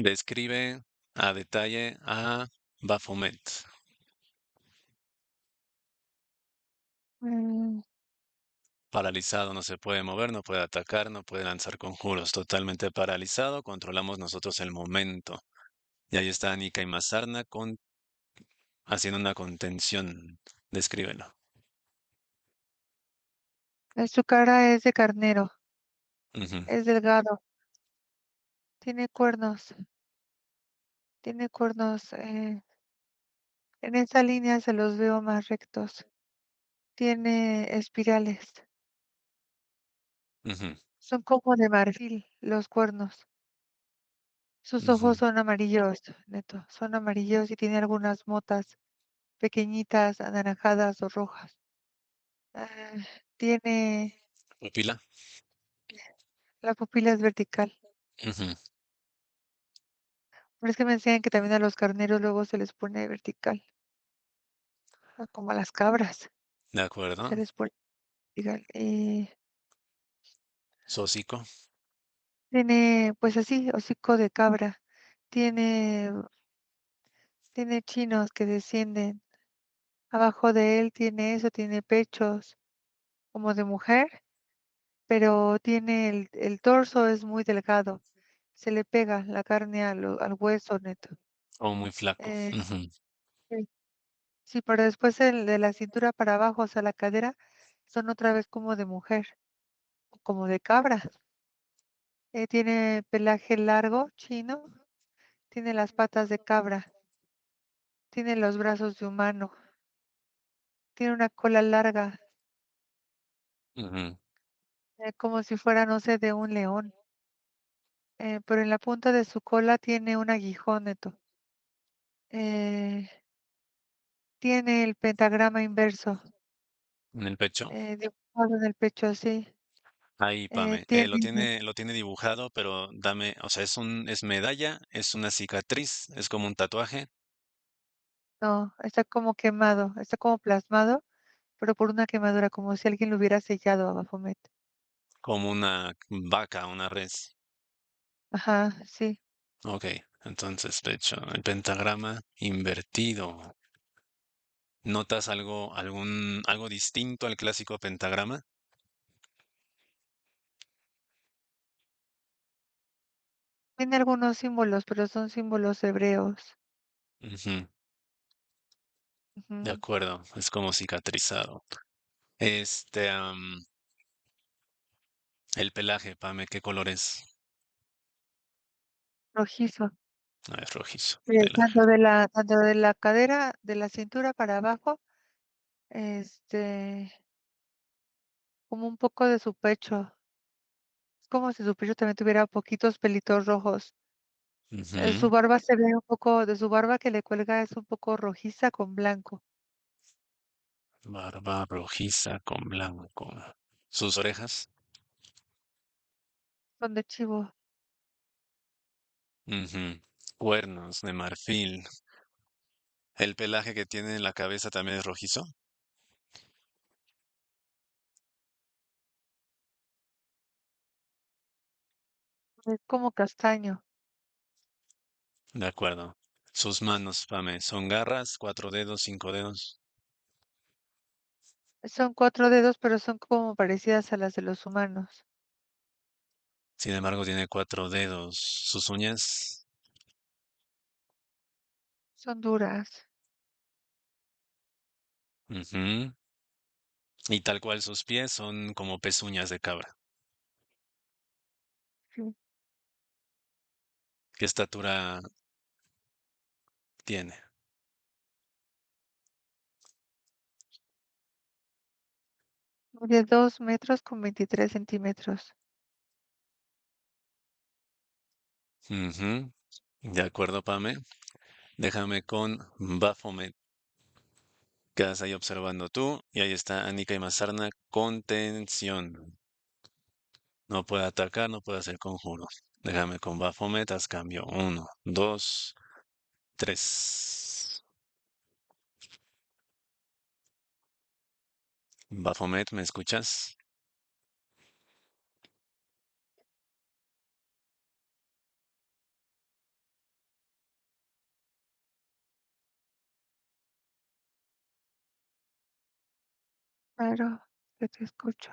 Describe a detalle a Baphomet. Mm, Paralizado, no se puede mover, no puede atacar, no puede lanzar conjuros. Totalmente paralizado, controlamos nosotros el momento. Y ahí está Anika y Mazarna haciendo una contención. Descríbelo. Su cara es de carnero, Ujú, es delgado, tiene cuernos, tiene cuernos. En esa línea se los veo más rectos. Tiene espirales, ujú, son como de marfil los cuernos. Sus ojos ujú. son amarillos, neto, son amarillos y tiene algunas motas pequeñitas, anaranjadas o rojas. Ah, tiene, Pupila. la pupila es vertical. Ujú, Pero es que me enseñan que también a los carneros luego se les pone vertical, como a las cabras, de se acuerdo. les pone vertical. Sósico. Tiene, pues así, hocico de cabra. Tiene, tiene chinos que descienden. Abajo de él tiene eso, tiene pechos como de mujer, pero tiene el torso es muy delgado. Se le pega la carne al hueso, neto. O muy flaco. Eh, Ujú. sí, sí, pero después el de la cintura para abajo, o sea, la cadera, son otra vez como de mujer, como de cabra. Tiene pelaje largo, chino, tiene las patas de cabra, tiene los brazos de humano, tiene una cola larga, Ujú, como si fuera, no sé, de un león. Pero en la punta de su cola tiene un aguijón, neto. Eh, tiene el pentagrama inverso, en el pecho. dibujado en el pecho así. Ahí, Pame. Tiene, Lo tiene dibujado, pero dame, o sea, es medalla, es una cicatriz, es como un tatuaje, no, está como quemado, está como plasmado, pero por una quemadura, como si alguien lo hubiera sellado a Baphomet. como una vaca, una res. Ajá, sí. Ok, entonces pecho, el pentagrama invertido. ¿Notas algo distinto al clásico pentagrama? Tiene algunos símbolos, pero son símbolos hebreos. Ujú, de Ujú. acuerdo, es como cicatrizado. Este, el pelaje, Pame, ¿qué color es? Rojizo. Ah, es rojizo. Tanto de la cadera, de la cintura para abajo, como un poco de su pecho. Es como si su pecho también tuviera poquitos pelitos rojos. Su Ujú, barba se ve un poco, de su barba que le cuelga es un poco rojiza con blanco. barba rojiza con blanco. Sus orejas. Son de chivo. Ujú, cuernos de marfil. El pelaje que tiene en la cabeza también es rojizo. Es como castaño. De acuerdo. Sus manos, Pame, son garras, cuatro dedos, cinco dedos. Son 4 dedos, pero son como parecidas a las de los humanos. Sin embargo, tiene cuatro dedos. Sus uñas. Son duras. Ujú, y tal cual sus pies son como pezuñas de cabra. Sí. ¿Qué estatura tiene? De 2 metros con 23 centímetros. Ujú, de acuerdo, Pame. Déjame con Baphomet. Quedas ahí observando tú. Y ahí está Anika y Mazarna. Contención. No puede atacar, no puede hacer conjuros. Déjame con Baphomet. Haz cambio. Uno, dos, tres. Baphomet, ¿me escuchas? Claro, que te escucho.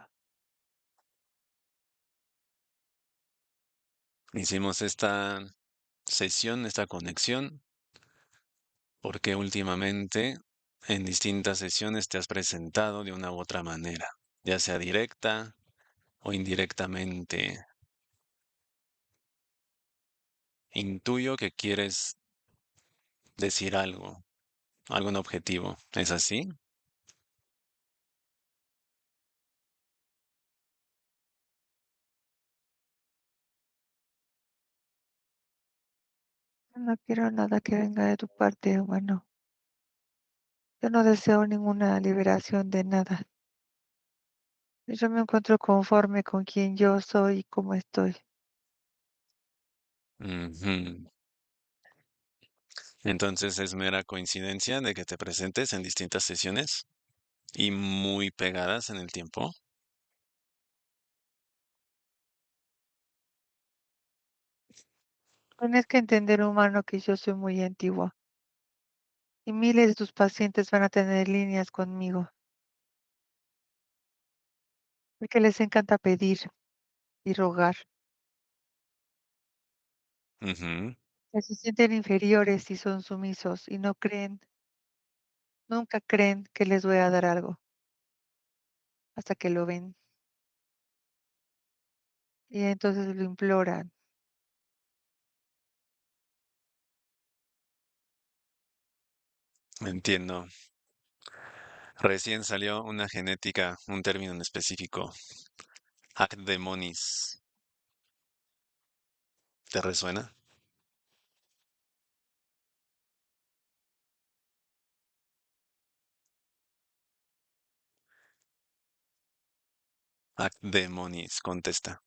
Hicimos esta sesión, esta conexión, porque últimamente en distintas sesiones te has presentado de una u otra manera, ya sea directa o indirectamente. Intuyo que quieres decir algo, algún objetivo. ¿Es así? No quiero nada que venga de tu parte, humano. Yo no deseo ninguna liberación de nada. Yo me encuentro conforme con quien yo soy y cómo estoy. Ujú. Entonces es mera coincidencia de que te presentes en distintas sesiones y muy pegadas en el tiempo. Tienes que entender, humano, que yo soy muy antigua y miles de tus pacientes van a tener líneas conmigo, porque les encanta pedir y rogar. Ujú. Que se sienten inferiores y son sumisos y no creen, nunca creen que les voy a dar algo hasta que lo ven y entonces lo imploran. Entiendo. Recién salió una genética, un término en específico, Acdemonis. ¿Te resuena? Acdemonis, contesta.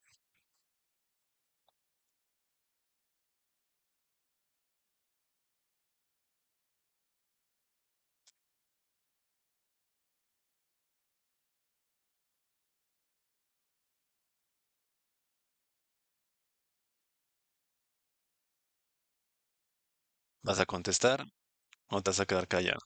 ¿Vas a contestar o te vas a quedar callado?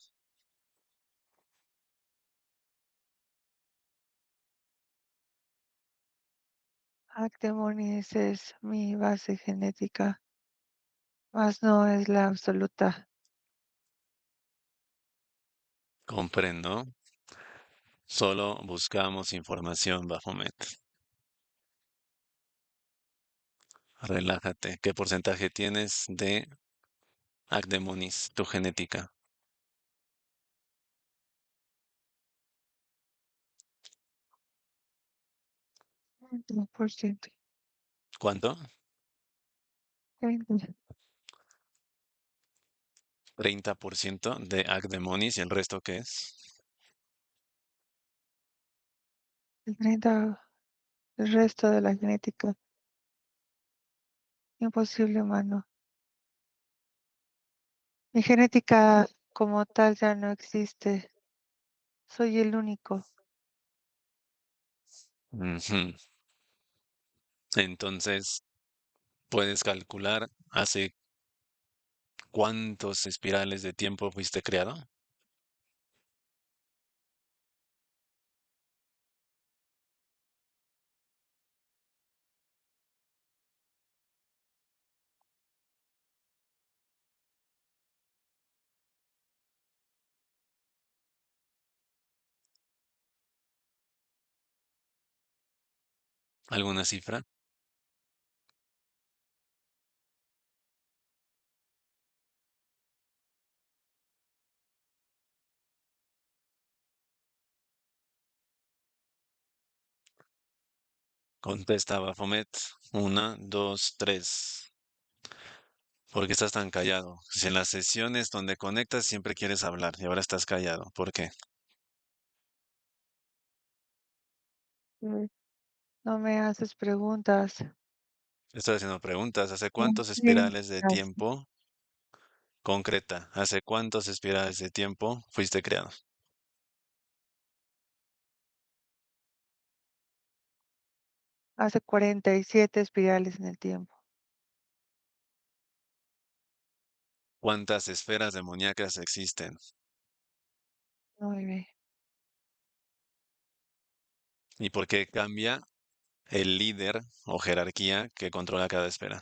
Actemonis es mi base genética, mas no es la absoluta. Comprendo. Solo buscamos información, Baphomet. Relájate. ¿Qué porcentaje tienes de Acdemonis, tu genética? 30%. ¿Cuánto? 30. 30% de Acdemonis y el resto ¿qué es? El 30, el resto de la genética. Imposible, humano. Mi genética como tal ya no existe. Soy el único. Ujú. Entonces, puedes calcular hace cuántos espirales de tiempo fuiste creado. ¿Alguna cifra? Contesta Baphomet. Una, dos, tres. ¿Por qué estás tan callado? Si en las sesiones donde conectas siempre quieres hablar y ahora estás callado. ¿Por qué? Mm, No me haces preguntas. Estoy haciendo preguntas. ¿Hace No cuántos espirales de piensas. tiempo concreta? ¿Hace cuántos espirales de tiempo fuiste creado? Hace 47 espirales en el tiempo. ¿Cuántas esferas demoníacas existen? 9. ¿Y por qué cambia el líder o jerarquía que controla cada esfera?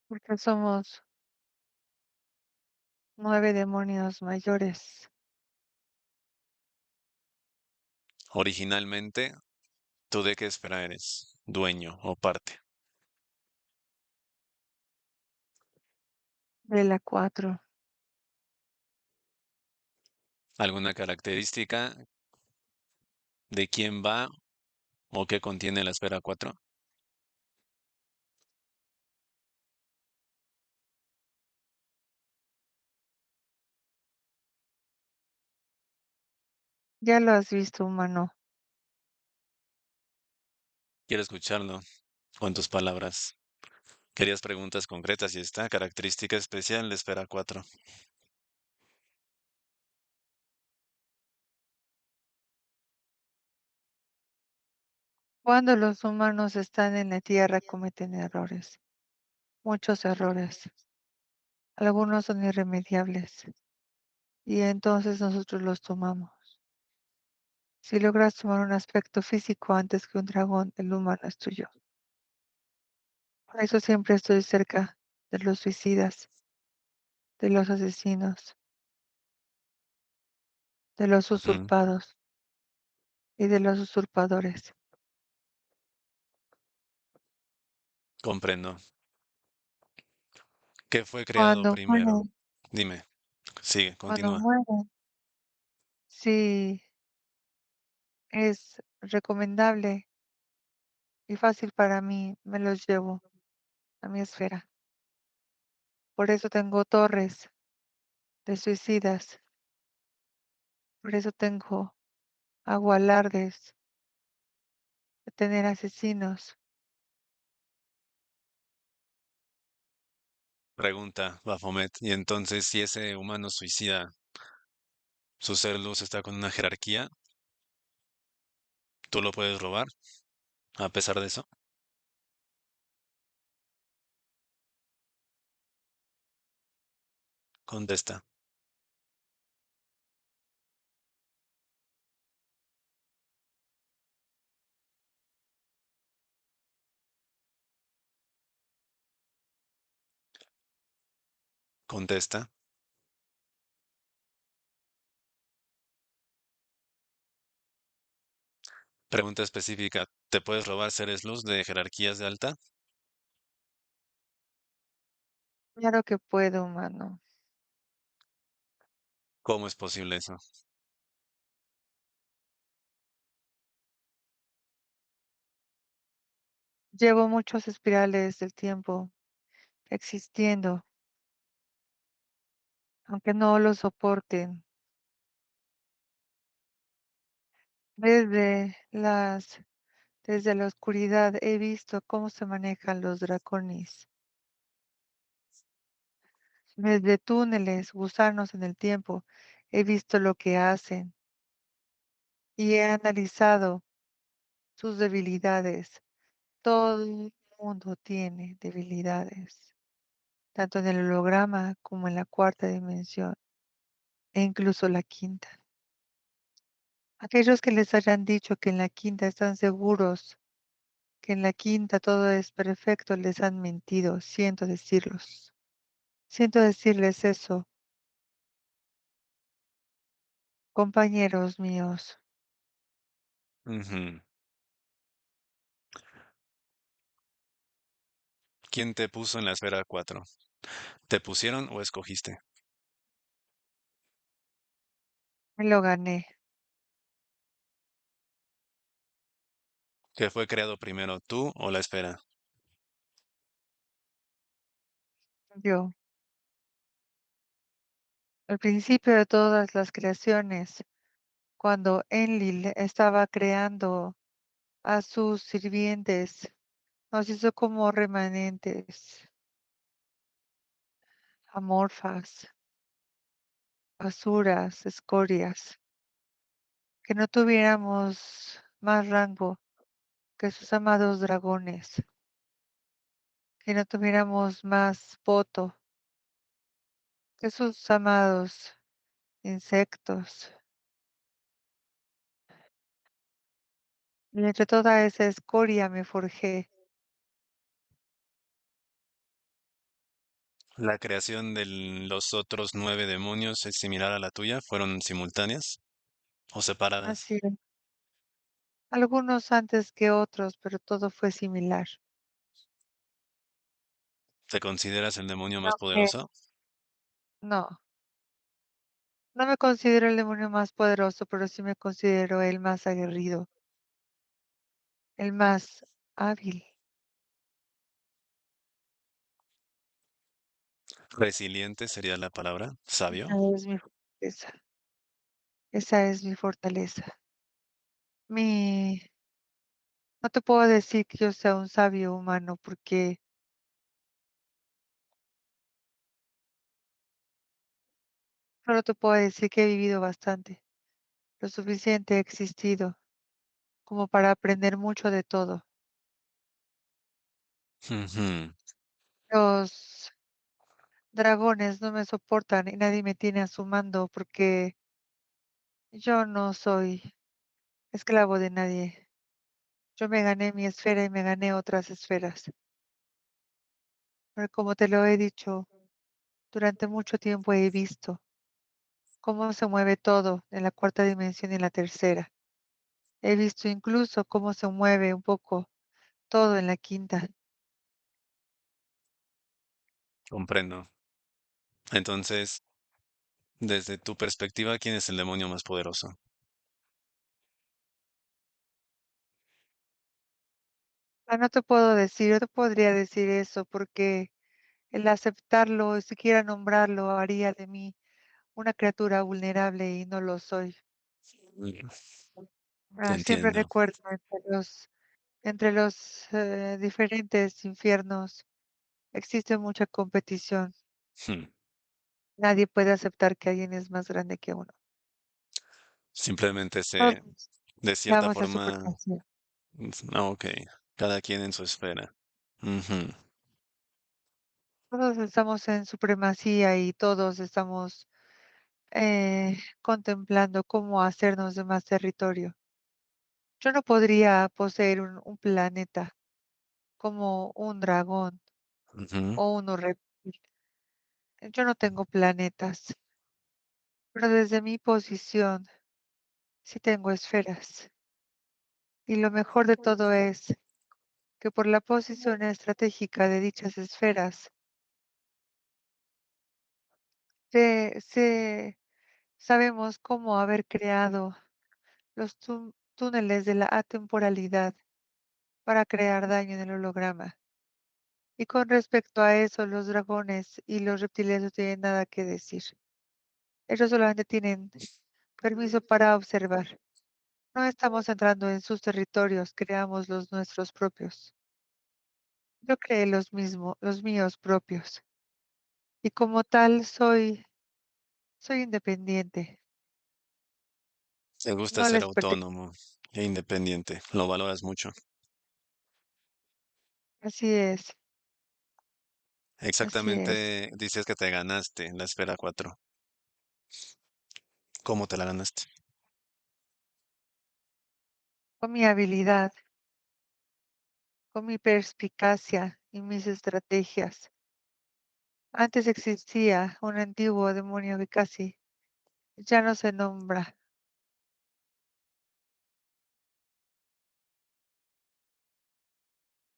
porque somos 9 demonios mayores Originalmente, ¿tú de qué esfera eres? Dueño o parte. de la 4. ¿Alguna característica de quién va o qué contiene la esfera 4? Ya lo has visto, humano. Quiero escucharlo con tus palabras. Querías preguntas concretas y esta característica especial de esfera 4. Cuando los humanos están en la tierra cometen errores, muchos errores. Algunos son irremediables y entonces nosotros los tomamos. Si logras tomar un aspecto físico antes que un dragón, el humano es tuyo. Por eso siempre estoy cerca de los suicidas, de los asesinos, de los Ujú, usurpados y de los usurpadores. comprendo. ¿Qué fue creado Cuando primero? mueren, Dime, sigue, cuando continúa. mueren, sí es recomendable y fácil para mí, me los llevo a mi esfera. Por eso tengo torres de suicidas, por eso tengo agualardes de tener asesinos. Pregunta, Baphomet. Y entonces, si ese humano suicida, su ser luz está con una jerarquía, ¿tú lo puedes robar a pesar de eso? Contesta, contesta. Pregunta específica, ¿te puedes robar seres luz de jerarquías de alta? Claro que puedo, humano. ¿Cómo es posible eso? Llevo muchos espirales del tiempo existiendo, aunque no lo soporten. Desde las, desde la oscuridad he visto cómo se manejan los dracones. Desde túneles, gusanos en el tiempo, he visto lo que hacen y he analizado sus debilidades. Todo el mundo tiene debilidades, tanto en el holograma como en la cuarta dimensión e incluso la quinta. Aquellos que les hayan dicho que en la quinta están seguros, que en la quinta todo es perfecto, les han mentido. Siento decirles eso, compañeros míos. Ujú. ¿Quién te puso en la esfera 4? ¿Te pusieron o escogiste? Me lo gané ¿Qué fue creado primero, tú o la esfera? yo. Al principio de todas las creaciones, cuando Enlil estaba creando a sus sirvientes, nos hizo como remanentes, amorfas, basuras, escorias, que no tuviéramos más rango que sus amados dragones, que no tuviéramos más voto que sus amados insectos. Y entre toda esa escoria me forjé. ¿La creación de los otros 9 demonios es similar a la tuya? ¿Fueron simultáneas o separadas? Así es. Algunos antes que otros, pero todo fue similar. ¿Te consideras el demonio más Aunque poderoso? no, no me considero el demonio más poderoso, pero sí me considero el más aguerrido, el más hábil. Resiliente sería la palabra, sabio. Esa es mi fortaleza. Esa es mi fortaleza. Mi No te puedo decir que yo sea un sabio humano, porque solo te puedo decir que he vivido bastante. Lo suficiente he existido como para aprender mucho de todo. Ujú. Los dragones no me soportan y nadie me tiene a su mando porque yo no soy esclavo de nadie. Yo me gané mi esfera y me gané otras esferas. Pero como te lo he dicho, durante mucho tiempo he visto cómo se mueve todo en la cuarta dimensión y en la tercera. He visto incluso cómo se mueve un poco todo en la quinta. Comprendo. Entonces, desde tu perspectiva, ¿quién es el demonio más poderoso? No te puedo decir, yo te podría decir eso porque el aceptarlo y siquiera nombrarlo haría de mí una criatura vulnerable y no lo soy. Mm, Siempre entiendo. recuerdo entre los diferentes infiernos existe mucha competición. Hmm. Nadie puede aceptar que alguien es más grande que uno. Simplemente Todos de cierta damos la forma, supremacía. ok, cada quien en su esfera. Ujú. Todos estamos en supremacía y todos estamos contemplando cómo hacernos de más territorio. Yo no podría poseer un planeta como un dragón Ujú. o un reptil. Yo no tengo planetas, pero desde mi posición sí tengo esferas. Y lo mejor de todo es que por la posición estratégica de dichas esferas, sabemos cómo haber creado los túneles de la atemporalidad para crear daño en el holograma. Y con respecto a eso, los dragones y los reptiles no tienen nada que decir. Ellos solamente tienen permiso para observar. No estamos entrando en sus territorios, creamos los nuestros propios. Yo creé los míos propios. Y como tal soy independiente. Te gusta No ser les pertenezco. autónomo e independiente. Lo valoras mucho. Así es, así es. Exactamente, dices que te ganaste la esfera 4. ¿Cómo te la ganaste? Con mi habilidad, con mi perspicacia y mis estrategias. Antes existía un antiguo demonio que casi ya no se nombra.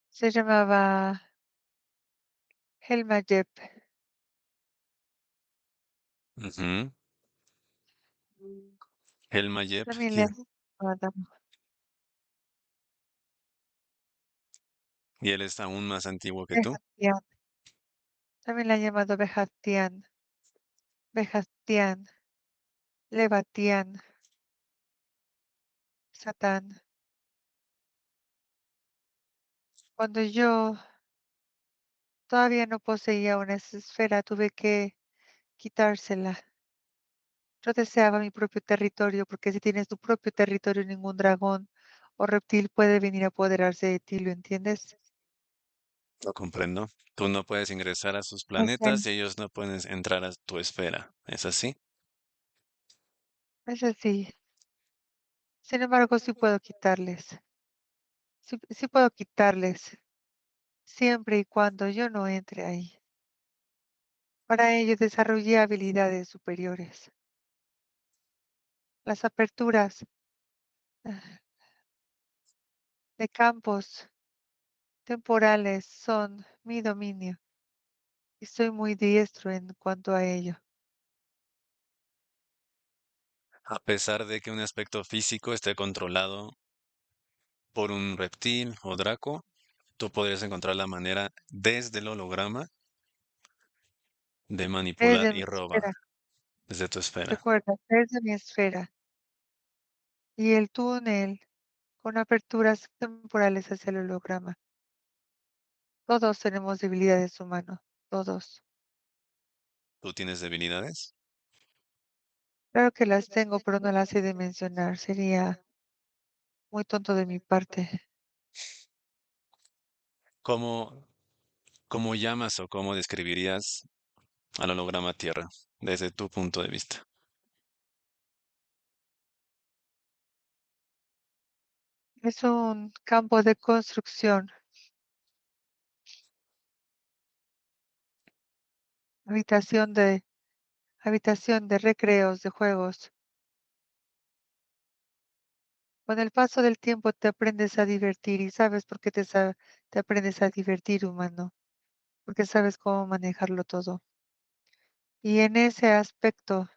Se llamaba Helmayep. Ujú. Helmayep, También le han llamado y él es aún más antiguo que tú. Behatian. También le han llamado Behatian, Levatian, Satán. Cuando yo todavía no poseía una esfera, tuve que quitársela. Yo deseaba mi propio territorio, porque si tienes tu propio territorio, ningún dragón o reptil puede venir a apoderarse de ti, ¿lo entiendes? Lo comprendo. Tú no puedes ingresar a sus Ok, planetas y ellos no pueden entrar a tu esfera. ¿Es así? es así. Sin embargo, sí puedo quitarles. Sí puedo quitarles, siempre y cuando yo no entre ahí. Para ello desarrollé habilidades superiores. Las aperturas ah, de campos temporales son mi dominio y soy muy diestro en cuanto a ello. A pesar de que un aspecto físico esté controlado por un reptil o Draco, tú podrías encontrar la manera desde el holograma de manipular Desde mi y robar esfera, desde tu esfera. recuerda, desde mi esfera y el túnel con aperturas temporales hacia el holograma. Todos tenemos debilidades humanos, todos. ¿Tú tienes debilidades? Claro que las tengo, pero no las sé de mencionar. Sería muy tonto de mi parte. ¿Cómo, cómo llamas o cómo describirías al holograma Tierra desde tu punto de vista? Es un campo de construcción, habitación de, habitación de recreos, de juegos. Con el paso del tiempo te aprendes a divertir y sabes por qué te aprendes a divertir, humano, porque sabes cómo manejarlo todo. Y en ese aspecto,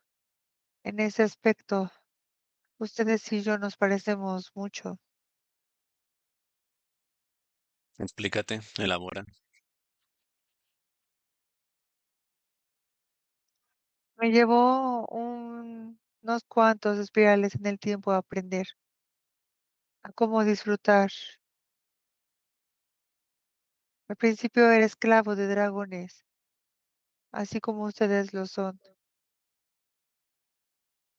ustedes y yo nos parecemos mucho. Explícate, elabora. Me llevó unos cuantos espirales en el tiempo a aprender a cómo disfrutar. Al principio era esclavo de dragones, así como ustedes lo son,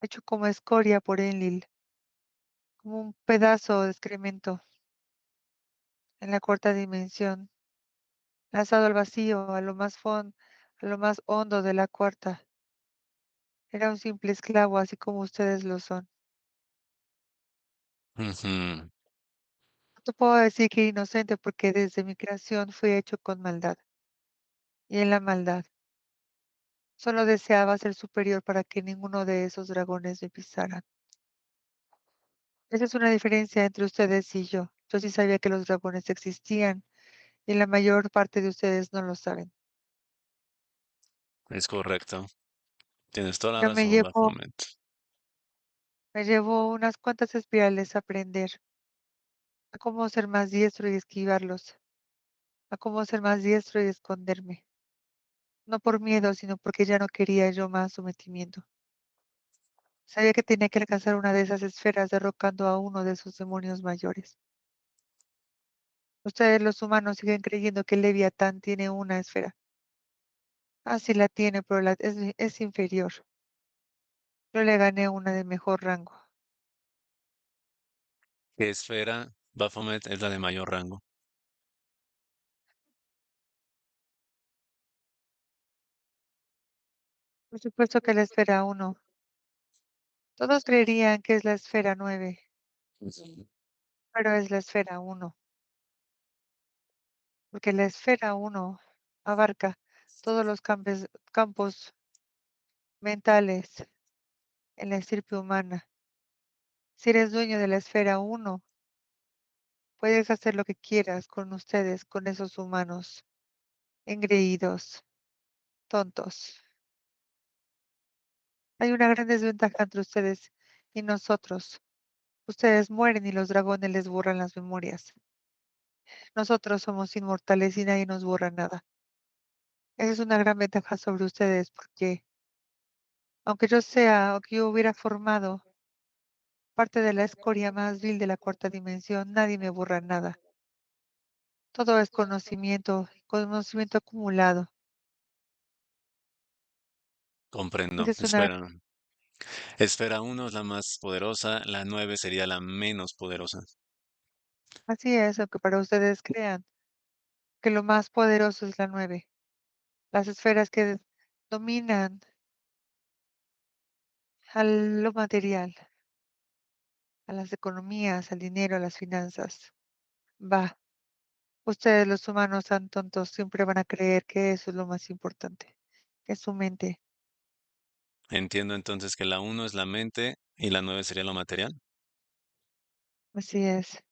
hecho como escoria por Enlil, como un pedazo de excremento en la cuarta dimensión, lanzado al vacío, a lo más hondo de la cuarta. Era un simple esclavo, así como ustedes lo son. Ujú. No te puedo decir que inocente porque desde mi creación fui hecho con maldad. Y en la maldad, solo deseaba ser superior para que ninguno de esos dragones me pisaran. Esa es una diferencia entre ustedes y yo. Yo sí sabía que los dragones existían y la mayor parte de ustedes no lo saben. Es correcto. Tienes toda la Pero razón, Baphomet. me llevó unas cuantas espirales a aprender a cómo ser más diestro y esquivarlos, a cómo ser más diestro y esconderme. No por miedo, sino porque ya no quería yo más sometimiento. Sabía que tenía que alcanzar una de esas esferas derrocando a uno de esos demonios mayores. Ustedes los humanos siguen creyendo que Leviatán tiene una esfera. Ah, sí la tiene, pero es inferior. Yo le gané una de mejor rango. ¿Qué esfera, Baphomet, es la de mayor rango? Por supuesto que la esfera uno. Todos creerían que es la esfera 9, Ujú. pero es la esfera uno, porque la esfera uno abarca todos los campos mentales en la estirpe humana. Si eres dueño de la esfera uno, puedes hacer lo que quieras con ustedes, con esos humanos engreídos, tontos. Hay una gran desventaja entre ustedes y nosotros. Ustedes mueren y los dragones les borran las memorias. Nosotros somos inmortales y nadie nos borra nada. Esa es una gran ventaja sobre ustedes porque, aunque yo sea o que yo hubiera formado parte de la escoria más vil de la cuarta dimensión, nadie me borra nada. Todo es conocimiento, conocimiento acumulado. Comprendo. Esa es una, Espera. Esfera uno es la más poderosa, la 9 sería la menos poderosa. así es, aunque para ustedes crean que lo más poderoso es la 9, las esferas que dominan a lo material, a las economías, al dinero, a las finanzas. Va, ustedes los humanos tan tontos siempre van a creer que eso es lo más importante, que es su mente. Entiendo entonces que la uno es la mente y la 9 sería lo material. Así es.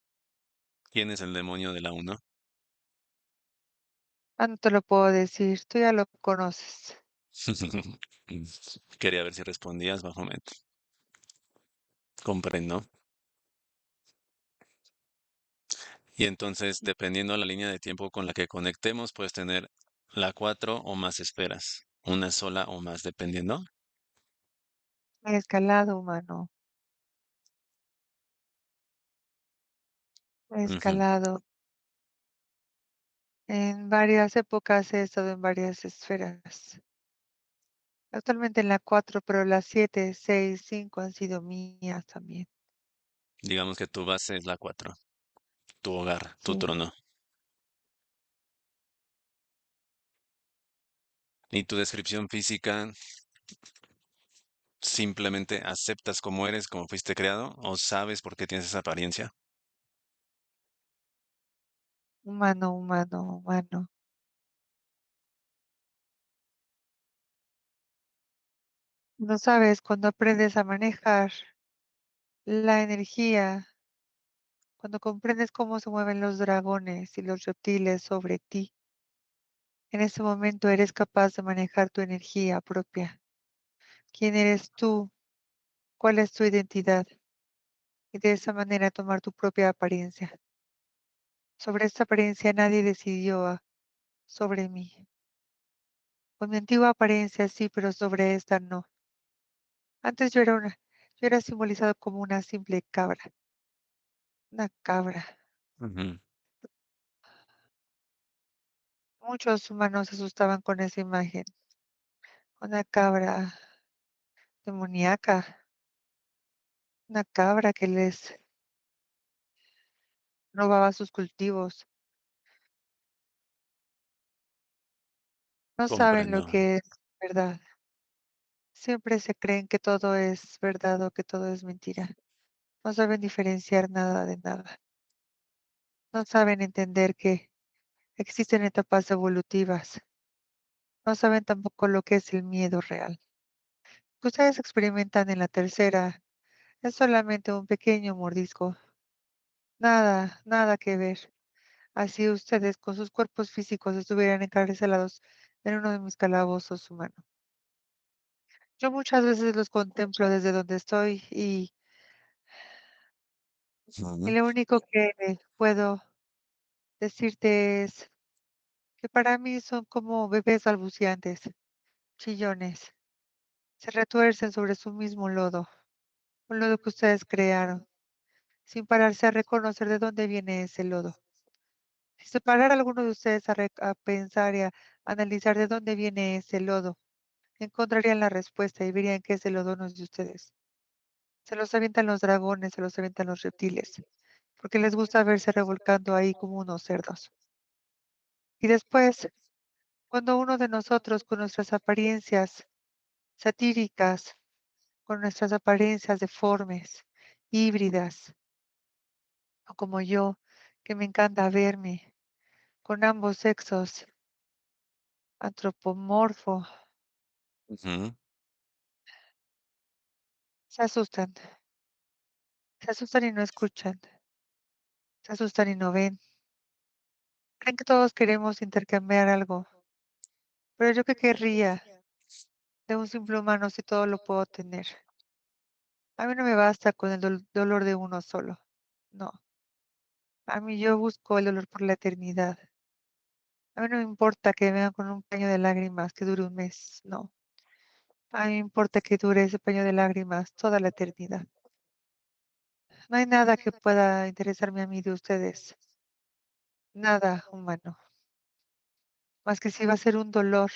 ¿Quién es el demonio de la uno? Ah, no te lo puedo decir, tú ya lo conoces. Quería ver si respondías bajo mente. Comprendo. Y entonces, dependiendo de la línea de tiempo con la que conectemos, puedes tener la 4 o más esferas, una sola o más, dependiendo. He escalado, humano, he Ujú. escalado. En varias épocas he estado en varias esferas. Actualmente en la 4, pero las 7, 6, 5 han sido mías también. Digamos que tu base es la 4, tu hogar, tu Sí, trono. Y tu descripción física, simplemente aceptas como eres, como fuiste creado, o sabes por qué tienes esa apariencia. humano, humano, humano. No sabes, cuando aprendes a manejar la energía, cuando comprendes cómo se mueven los dragones y los reptiles sobre ti, en ese momento eres capaz de manejar tu energía propia. ¿Quién eres tú? ¿Cuál es tu identidad? Y de esa manera tomar tu propia apariencia. Sobre esta apariencia nadie decidió sobre mí. Con mi antigua apariencia sí, pero sobre esta no. Antes yo era simbolizado como una simple cabra, una cabra. Ujú. Muchos humanos se asustaban con esa imagen, una cabra demoníaca, una cabra que les robaba sus cultivos. No saben lo Comprendo. que es verdad. Siempre se creen que todo es verdad o que todo es mentira. No saben diferenciar nada de nada. No saben entender que existen etapas evolutivas. No saben tampoco lo que es el miedo real. Que ustedes experimentan en la tercera es solamente un pequeño mordisco. Nada, nada que ver. Así ustedes con sus cuerpos físicos estuvieran encarcelados en uno de mis calabozos humanos. Yo muchas veces los contemplo desde donde estoy y Ujú. lo único que puedo decirte es que para mí son como bebés balbuceantes, chillones. Se retuercen sobre su mismo lodo, un lodo que ustedes crearon, sin pararse a reconocer de dónde viene ese lodo. Si se parara alguno de ustedes a pensar y a analizar de dónde viene ese lodo, encontrarían la respuesta y verían que ese lodo no es de ustedes. Se los avientan los dragones, se los avientan los reptiles, porque les gusta verse revolcando ahí como unos cerdos. Y después, cuando uno de nosotros con nuestras apariencias satíricas, con nuestras apariencias deformes, híbridas, o como yo, que me encanta verme con ambos sexos, antropomorfo, Ujú. se asustan y no escuchan, se asustan y no ven. Creen que todos queremos intercambiar algo, pero yo qué querría de un simple humano si todo lo puedo tener. A mí no me basta con el dolor de uno solo. No, a mí yo busco el dolor por la eternidad. A mí no me importa que vengan con un paño de lágrimas que dure un mes. No, a mí me importa que dure ese paño de lágrimas toda la eternidad. No hay nada que pueda interesarme a mí de ustedes. Nada humano. Más que si va a ser un dolor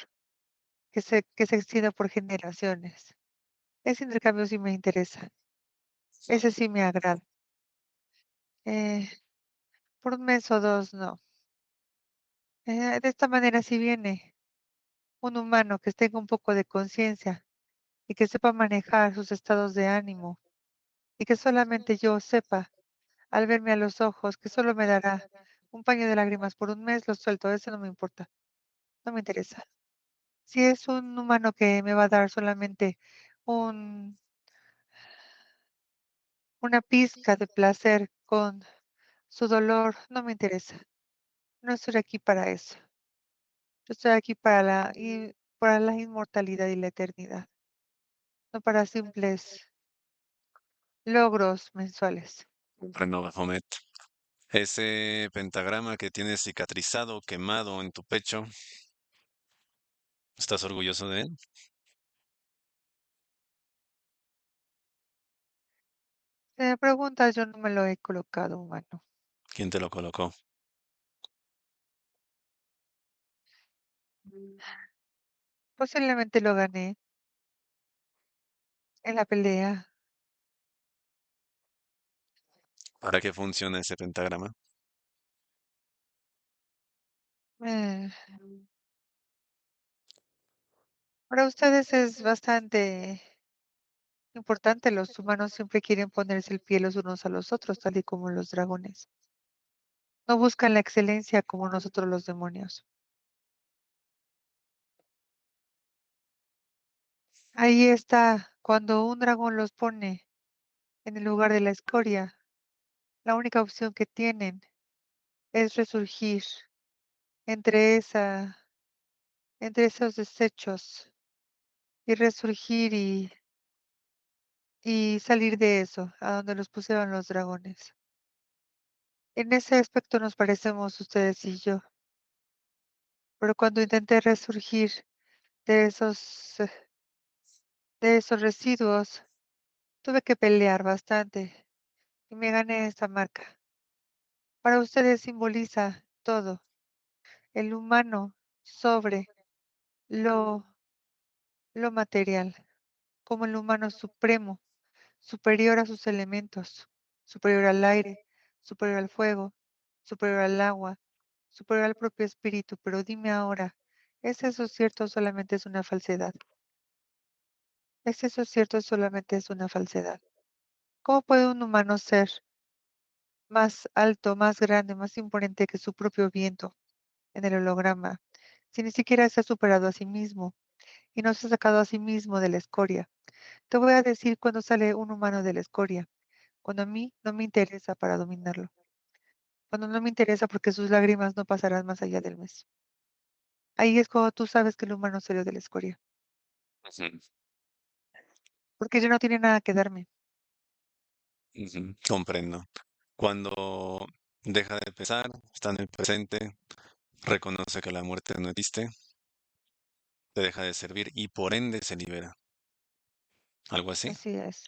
que se extienda por generaciones. Ese intercambio sí me interesa. Ese sí me agrada. Eh, por un mes o dos, no. De esta manera, si viene un humano que tenga un poco de conciencia y que sepa manejar sus estados de ánimo y que solamente yo sepa, al verme a los ojos, que solo me dará un paño de lágrimas por un mes, lo suelto, eso no me importa, no me interesa. Si es un humano que me va a dar solamente un una pizca de placer con su dolor, no me interesa. No estoy aquí para eso. Yo estoy aquí para la inmortalidad y la eternidad, no para simples logros mensuales. Comprendo, Baphomet. Ese pentagrama que tienes cicatrizado, quemado en tu pecho, ¿estás orgulloso de él? Si me preguntas, yo no me lo he colocado, humano. ¿Quién te lo colocó? Posiblemente lo gané en la pelea. ¿Para qué funciona ese pentagrama? Eh, para ustedes es bastante importante. Los humanos siempre quieren ponerse el pie los unos a los otros, tal y como los dragones. No buscan la excelencia como nosotros los demonios. Ahí está, cuando un dragón los pone en el lugar de la escoria, la única opción que tienen es resurgir entre esa, entre esos desechos y resurgir y salir de eso, a donde los pusieron los dragones. En ese aspecto nos parecemos ustedes y yo, pero cuando intenté resurgir de de esos residuos, tuve que pelear bastante y me gané esta marca. Para ustedes simboliza todo, el humano sobre lo, lo material, como el humano supremo, superior a sus elementos, superior al aire, superior al fuego, superior al agua, superior al propio espíritu. Pero dime ahora, ¿es eso cierto o solamente es una falsedad? ¿Es eso cierto o solamente es una falsedad? ¿Cómo puede un humano ser más alto, más grande, más imponente que su propio viento en el holograma, si ni siquiera se ha superado a sí mismo y no se ha sacado a sí mismo de la escoria? Te voy a decir cuándo sale un humano de la escoria, cuando a mí no me interesa para dominarlo, cuando no me interesa porque sus lágrimas no pasarán más allá del mes. Ahí es cuando tú sabes que el humano salió de la escoria, Ujú, porque ya no tiene nada que darme. ujú, comprendo. Cuando deja de pesar, está en el presente, reconoce que la muerte no existe, te deja de servir y por ende se libera. ¿Algo así? Así es.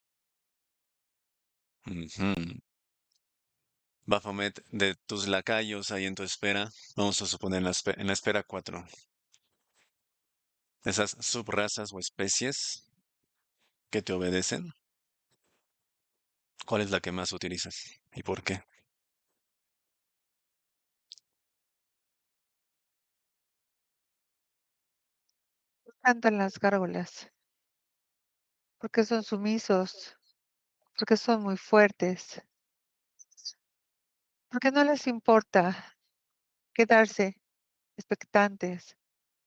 Ujú. Baphomet, de tus lacayos ahí en tu espera, vamos a suponer en la espera 4. Esas subrazas o especies que te obedecen, ¿cuál es la que más utilizas y por qué? Cantan las gárgolas, porque son sumisos, porque son muy fuertes, porque no les importa quedarse expectantes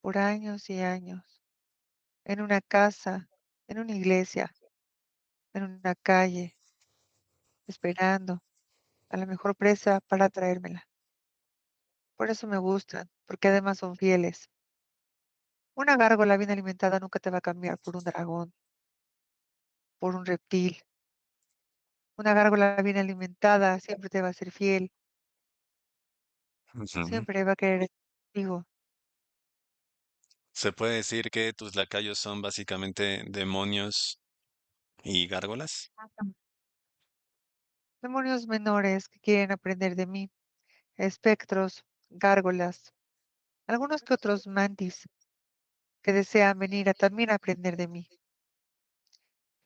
por años y años en una casa, en una iglesia, en una calle, esperando a la mejor presa para traérmela. Por eso me gustan, porque además son fieles. Una gárgola bien alimentada nunca te va a cambiar por un dragón, por un reptil. Una gárgola bien alimentada siempre te va a ser fiel, Ujú. siempre va a querer estar contigo. ¿Se puede decir que tus lacayos son básicamente demonios y gárgolas? Demonios menores que quieren aprender de mí, espectros, gárgolas, algunos que otros mantis que desean venir a también aprender de mí.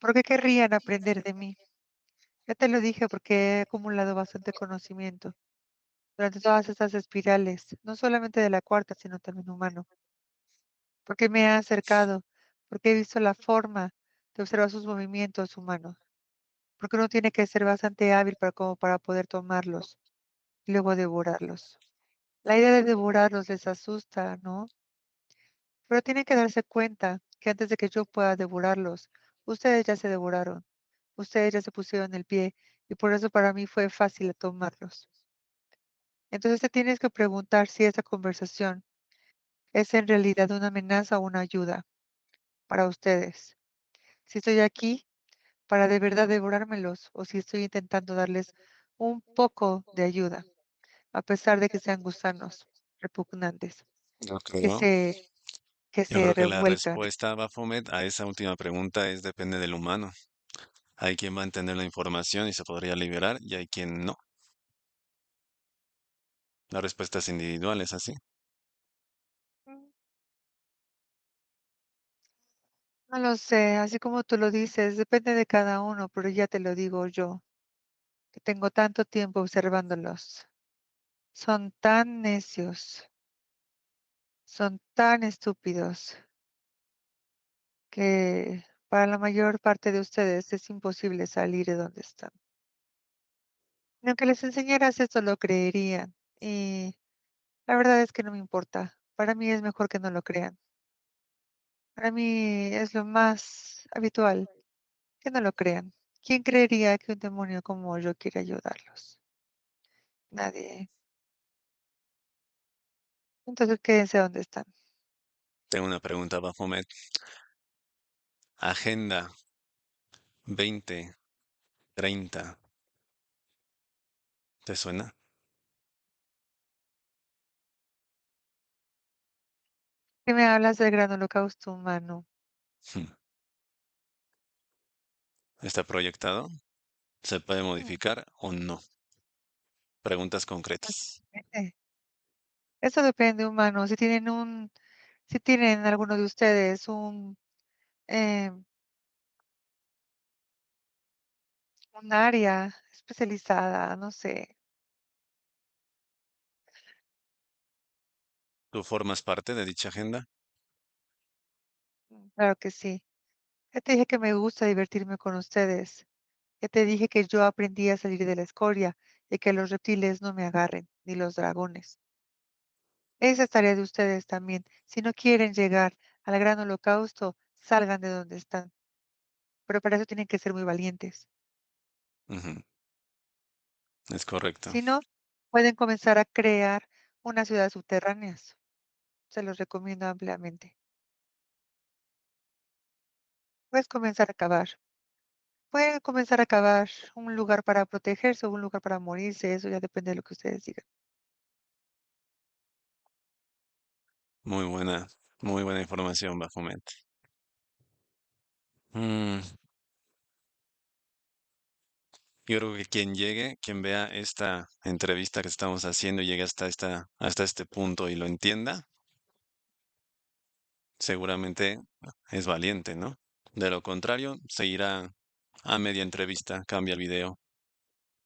¿Por qué querrían aprender de mí? Ya te lo dije porque he acumulado bastante conocimiento. durante todas estas espirales, no solamente de la cuarta, sino también humano, porque me ha acercado, porque he visto la forma de observar sus movimientos humanos, porque uno tiene que ser bastante hábil para, como para poder tomarlos y luego devorarlos. La idea de devorarlos les asusta, ¿no? Pero tienen que darse cuenta que antes de que yo pueda devorarlos, ustedes ya se devoraron, ustedes ya se pusieron el pie y por eso para mí fue fácil tomarlos. Entonces te tienes que preguntar si esa conversación es en realidad una amenaza o una ayuda para ustedes. Si estoy aquí para de verdad devorármelos o si estoy intentando darles un poco de ayuda, a pesar de que sean gusanos repugnantes, Yo que creo, se, que yo se creo que la revuelcan. respuesta, Baphomet, a esa última pregunta es depende del humano. Hay quien va a entender la información y se podría liberar, y hay quien no. La respuesta es individual, es así. Mm, No lo sé, así como tú lo dices, depende de cada uno, pero ya te lo digo yo, que tengo tanto tiempo observándolos. Son tan necios, son tan estúpidos, que para la mayor parte de ustedes es imposible salir de donde están. Ni aunque les enseñaras esto, lo creerían. Y la verdad es que no me importa. Para mí es mejor que no lo crean. Para mí es lo más habitual que no lo crean. ¿Quién creería que un demonio como yo quiere ayudarlos? Nadie. Entonces quédense donde están. Tengo una pregunta, Baphomet. Agenda 2030. ¿Te suena? ¿Qué me hablas del gran holocausto humano? Hmm. ¿Está proyectado? ¿Se puede Mm, modificar o no? Preguntas pues, concretas. eso depende, humano. Si tienen alguno de ustedes eh, un área especializada, no sé. ¿Tú formas parte de dicha agenda? Claro que sí. Ya te dije que me gusta divertirme con ustedes. Ya te dije que yo aprendí a salir de la escoria y que los reptiles no me agarren, ni los dragones. Esa es tarea de ustedes también. Si no quieren llegar al gran holocausto, salgan de donde están. Pero para eso tienen que ser muy valientes. Ujú, es correcto. Si no, pueden comenzar a crear una ciudad subterráneas. Se los recomiendo ampliamente. Puedes comenzar a cavar. Pueden comenzar a cavar un lugar para protegerse o un lugar para morirse. Eso ya depende de lo que ustedes digan. Muy muy buena información, Baphomet. Mm, yo creo que quien llegue, quien vea esta entrevista que estamos haciendo y llegue hasta este punto y lo entienda, seguramente es valiente, ¿no? De lo contrario, se irá a media entrevista, cambia el video,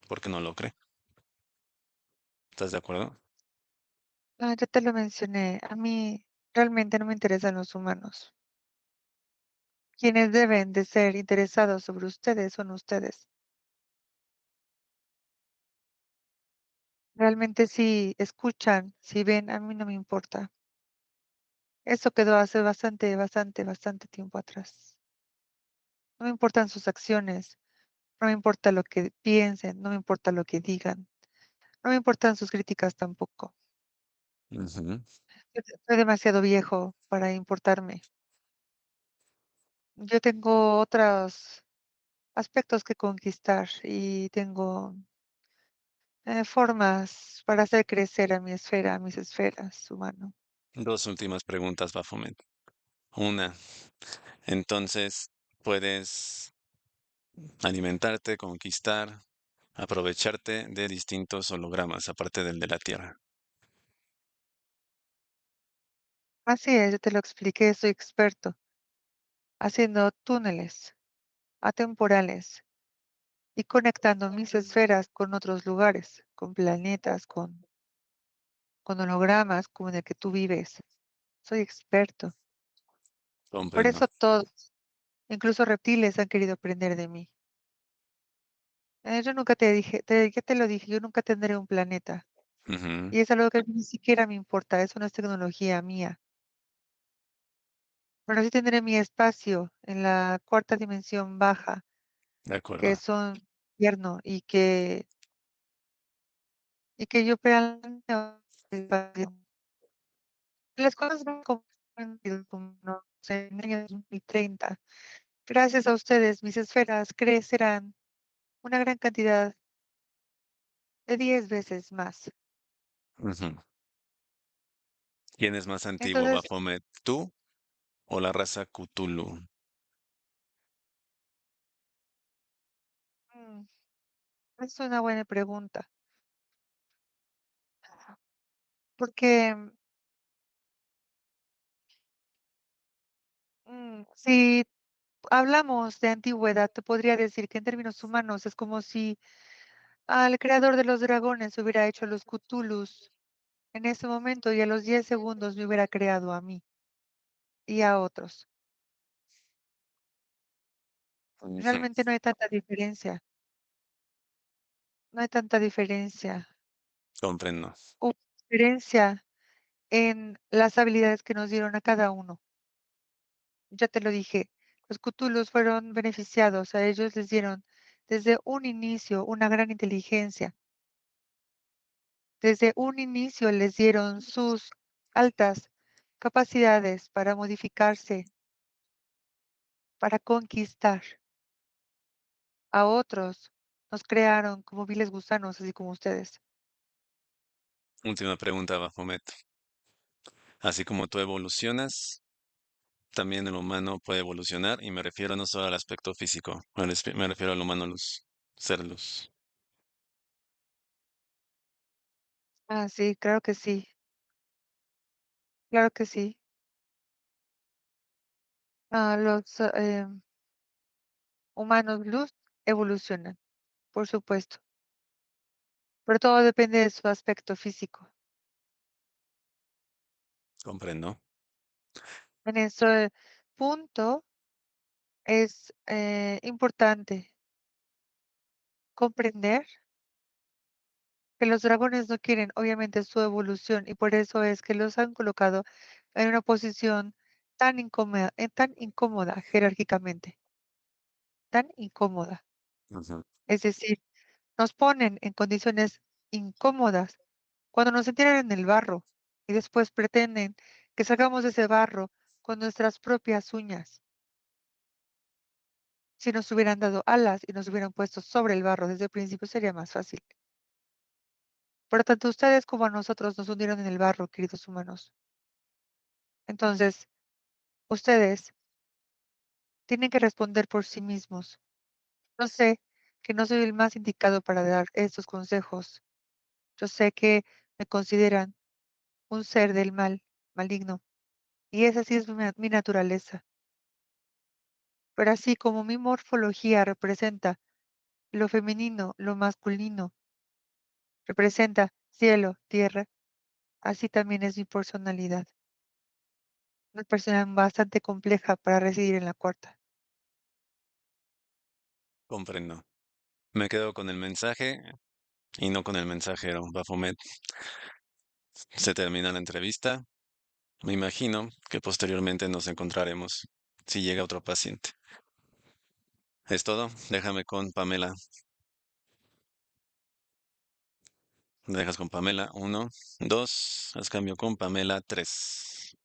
porque no lo cree. ¿Estás de acuerdo? Ah, ya te lo mencioné. A mí realmente no me interesan los humanos. Quienes deben de ser interesados sobre ustedes son ustedes. Realmente si escuchan, si ven, a mí no me importa. Eso quedó hace bastante tiempo atrás. No me importan sus acciones, no me importa lo que piensen, no me importa lo que digan, no me importan sus críticas tampoco. Ujú. Soy demasiado viejo para importarme. Yo tengo otros aspectos que conquistar y tengo formas para hacer crecer a mi esfera, a mis esferas humano. Dos últimas preguntas, Baphomet. Una, entonces, puedes alimentarte, conquistar, aprovecharte de distintos hologramas, aparte del de la Tierra. Así es, yo te lo expliqué, soy experto haciendo túneles atemporales y conectando mis esferas con otros lugares, con planetas, con con hologramas como en el que tú vives. Soy experto. Por comprendo. eso todos, incluso reptiles, han querido aprender de mí. Yo nunca te dije, ya te lo dije, yo nunca tendré un planeta. Ujú, Y es algo que ni siquiera me importa, eso no es tecnología mía. Pero sí tendré mi espacio en la cuarta dimensión baja, de que acuerdo. son infierno y que yo planeo las cosas van como como, no sé, en el año 2030. Gracias a ustedes, mis esferas crecerán una gran cantidad de 10 veces más. Ujú. ¿Quién es más antiguo, Entonces, Baphomet, tú o la raza Cthulhu? mm, es una buena pregunta, porque si hablamos de antigüedad, te podría decir que en términos humanos es como si al creador de los dragones hubiera hecho los Cthulhus en ese momento y a los 10 segundos me hubiera creado a mí y a otros. Ujú, Realmente no hay tanta diferencia, no hay tanta diferencia. comprendo. Hubo diferencia en las habilidades que nos dieron a cada uno. Ya te lo dije, los Cthulhus fueron beneficiados, a ellos les dieron desde un inicio una gran inteligencia. Desde un inicio les dieron sus altas capacidades para modificarse, para conquistar. A otros nos crearon como viles gusanos, así como ustedes. Última pregunta, Baphomet. Así como tú evolucionas, también el humano puede evolucionar y me refiero no solo al aspecto físico, me refiero al humano luz, ser luz. Ah, sí, claro que sí. Los humanos luz evolucionan, por supuesto, pero todo depende de su aspecto físico. Comprendo. En ese punto es importante comprender que los dragones no quieren, obviamente, su evolución y por eso es que los han colocado en una posición tan incómoda jerárquicamente, tan incómoda. Ujú. Es decir, nos ponen en condiciones incómodas cuando nos entierran en el barro y después pretenden que salgamos de ese barro con nuestras propias uñas. Si nos hubieran dado alas y nos hubieran puesto sobre el barro desde el principio sería más fácil. Pero tanto ustedes como a nosotros nos hundieron en el barro, queridos humanos. Entonces, ustedes tienen que responder por sí mismos. Yo sé que no soy el más indicado para dar estos consejos. Yo sé que me consideran un ser del mal, maligno, y esa sí es mi naturaleza. Pero así como mi morfología representa lo femenino, lo masculino, representa cielo, tierra, así también es mi personalidad. Una persona bastante compleja para residir en la cuarta. Comprendo. Me quedo con el mensaje y no con el mensajero. Baphomet, se termina la entrevista. Me imagino que posteriormente nos encontraremos si llega otro paciente. Es todo. Déjame con Pamela. Me dejas con Pamela. Uno, dos. Haz cambio con Pamela. Tres.